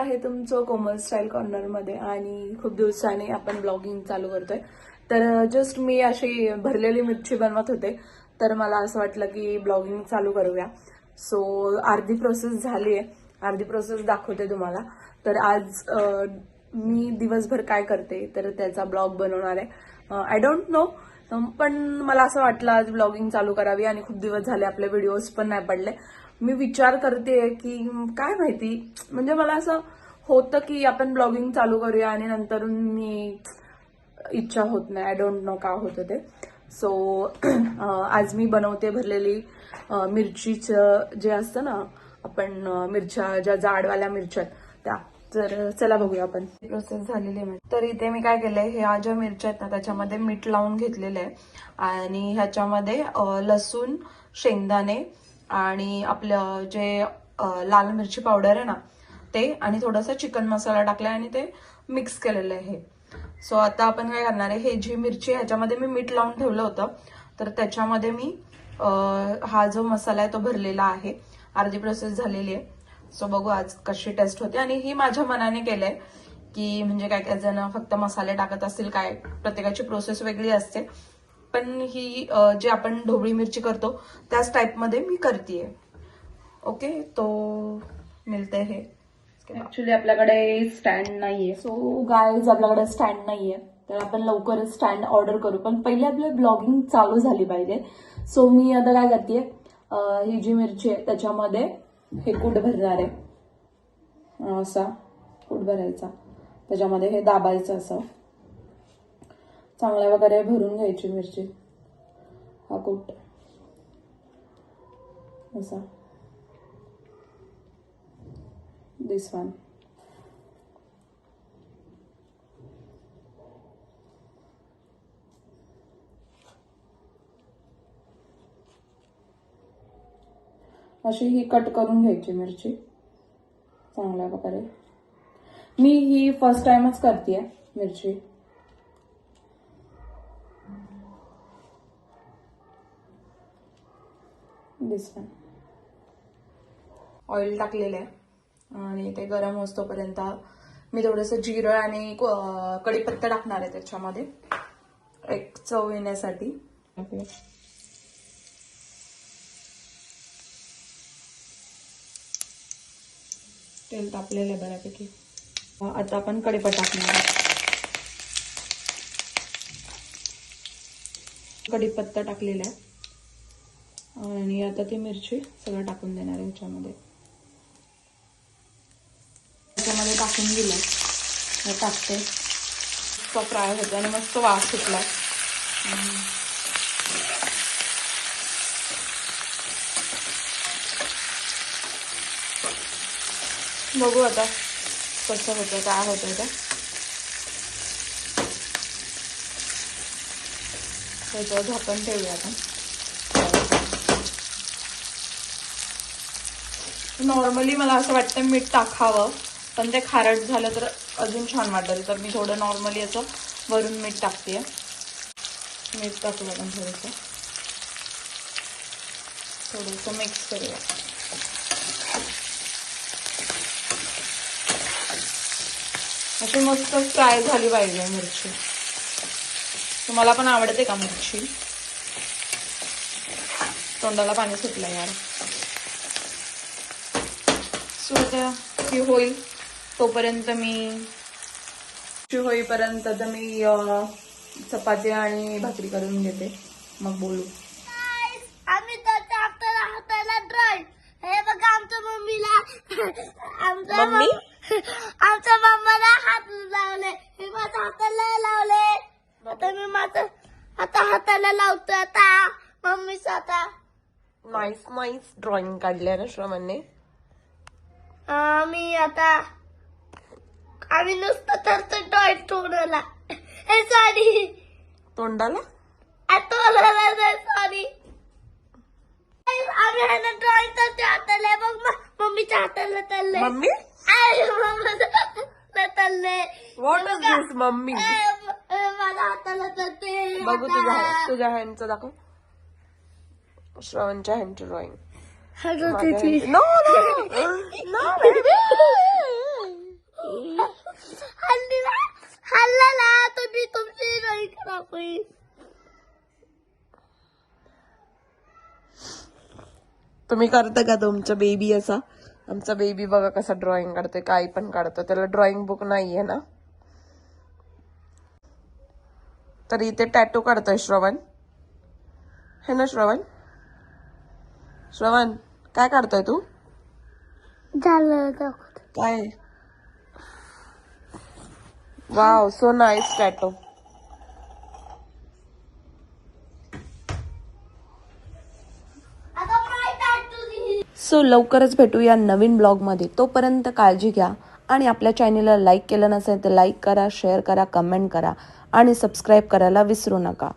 आहे तुमचं कोमल style corner मध्ये आणि खूप दिवसाने आपण ब्लॉगिंग चालू करतोय. तर जस्ट मी अशी भरलेली मिरची बनवत होते, तर मला असं वाटलं की ब्लॉगिंग चालू करूया. सो अर्धी प्रोसेस झाली आहे, अर्धी प्रोसेस दाखवते तुम्हाला. तर आज मी दिवसभर काय करते तर त्याचा ब्लॉग बनवणार आहे. आय डोंट नो, पण मला असं वाटलं आज ब्लॉगिंग चालू करावी आणि खूप दिवस झाले आपले व्हिडिओज पण नाही पडले. मी विचार करते की काय माहिती, म्हणजे मला असं होतं की आपण ब्लॉगिंग चालू करूया आणि नंतर मी इच्छा होत नाही. आय डोंट नो का होतं ते. सो आज मी बनवते भरलेली मिरचीचं जे असतं ना, आपण मिरच्या ज्या जाडवाल्या मिरच्या त्या. तर चला बघूया आपण. प्रोसेस झालेली आहे. तर इथे मी काय केलंय, ह्या ज्या मिरच्या आहेत ना त्याच्यामध्ये मीठ लावून घेतलेलं आहे आणि ह्याच्यामध्ये लसूण, शेंगदाणे आणि आपलं जे लाल मिरची पावडर आहे ना ते, आणि थोडासा चिकन मसाला टाकलाय आणि ते मिक्स केलेलं आहे. सो आता आपण काय करणार आहे, हे जी मिरची ह्याच्यामध्ये मी मीठ लावून ठेवलं होतं, तर त्याच्यामध्ये मी हा जो मसाला आहे तो भरलेला आहे. अर्धी प्रोसेस झालेली आहे. सो बघू आज कशी टेस्ट होते. आणि ही माझ्या मनाने केलंय की म्हणजे काय काय जण फक्त मसाले टाकत असतील, काय प्रत्येकाची प्रोसेस वेगळी असते, पण ही जे आपण ढोबळी मिरची करतो त्याच टाईपमध्ये मी करतेय. ओके, तो मिळते हे. ऍक्च्युली आपल्याकडे स्टँड नाहीये. सो गाईज, आपल्याकडे स्टँड नाहीये, तर आपण लवकरच स्टँड ऑर्डर करू, पण पहिले आपली ब्लॉगिंग चालू झाली पाहिजे. सो मी आता काय करते, ही जी मिरची आहे त्याच्यामध्ये हे कूट भरणार आहे. असा कूट भरायचा, त्याच्यामध्ये हे दाबायचं, असं चांगल्या वगैरे भरून घ्यायची मिरची. हा कूट असा, दिस वन. अशी ही कट करून घ्यायची मिरची चांगल्या प्रकारे. मी ही फर्स्ट टाइमच करतेय मिरची. दिस वन. ऑइल टाकलेलं आहे आणि ते गरम होतोपर्यंत मी थोडंसं जिरं आणि कढीपत्ता टाकणार आहे त्याच्यामध्ये, एक चव येण्यासाठी. तेल तापलेलं आहे बऱ्यापैकी. आता आपण कढीपत्ता टाकणार आहे. कढीपत्ता टाकलेला आहे आणि आता ती मिरची सगळं टाकून देणार आहे ह्याच्यामध्ये. त्याच्यामध्ये टाकून दिलं, टाकते. मस्त फ्राय होते आणि मस्त वास सुटला. बघू आता कसं होतं, काय होतं ते. त्याच्यावर झाकण ठेवूया आपण. नॉर्मली मला असं वाटतं मीठ टाकावं, पण ते खारट झालं तर अजून छान वाटेल, तर मी थोडं नॉर्मली असं वरून मीठ टाकते. मीठ टाकूया आपण थोडंसं मिक्स करूया. अशी मस्त फ्राय झाली पाहिजे मिरची. तुम्हाला पण आवडते का मिरची? तोंडाला पाणी सुटलं यार. सो आता ती होईल तोपर्यंत मी चपाती आणि भाकरी करून घेते, मग बोलू. आम्ही त्याच्या हाताला ड्रॉइंग. हे बघा आमच्या मम्मीला, आमच्या मम्माला हात लावले. मी माझ्या हाताला लावले. आता मी माझं हाताला लावतो आता मम्मीच. आता नाईस ड्रॉइंग काढले ना श्रवणने. आम्ही नुसतं करतो ड्रॉइंग तोंडाला. सॉरी, तोंडाला सॉरी. आम्ही ह्याला ड्रॉइंग करतो हाताला. बघ मम्मीच्या हाताला चाललंय. मम्मी चाललंय. What is this mummy? माझ्या हाताला चालते. बघू तुझ्या हँडचं दाखव. श्रवणच्या हँडची ड्रॉइंग. नो तुम्ही करता का तुमचा बेबी असा? आमचा बेबी बघा कसा ड्रॉइंग काढतोय, काही पण काढतो. त्याला ड्रॉइंग बुक नाहीये ना, तर इथे टॅटू काढतोय श्रवण. है ना श्रवण? श्रवण काय काढतोय तू? झालं काय? Wow, so nice tattoo. So लवकरच भेटूया नवीन ब्लॉगमध्ये. तोपर्यंत काळजी घ्या आणि आपल्या चॅनेलला लाईक केलं नसेल तर लाईक करा, शेअर करा, कमेंट करा आणि सबस्क्राईब करायला विसरू नका.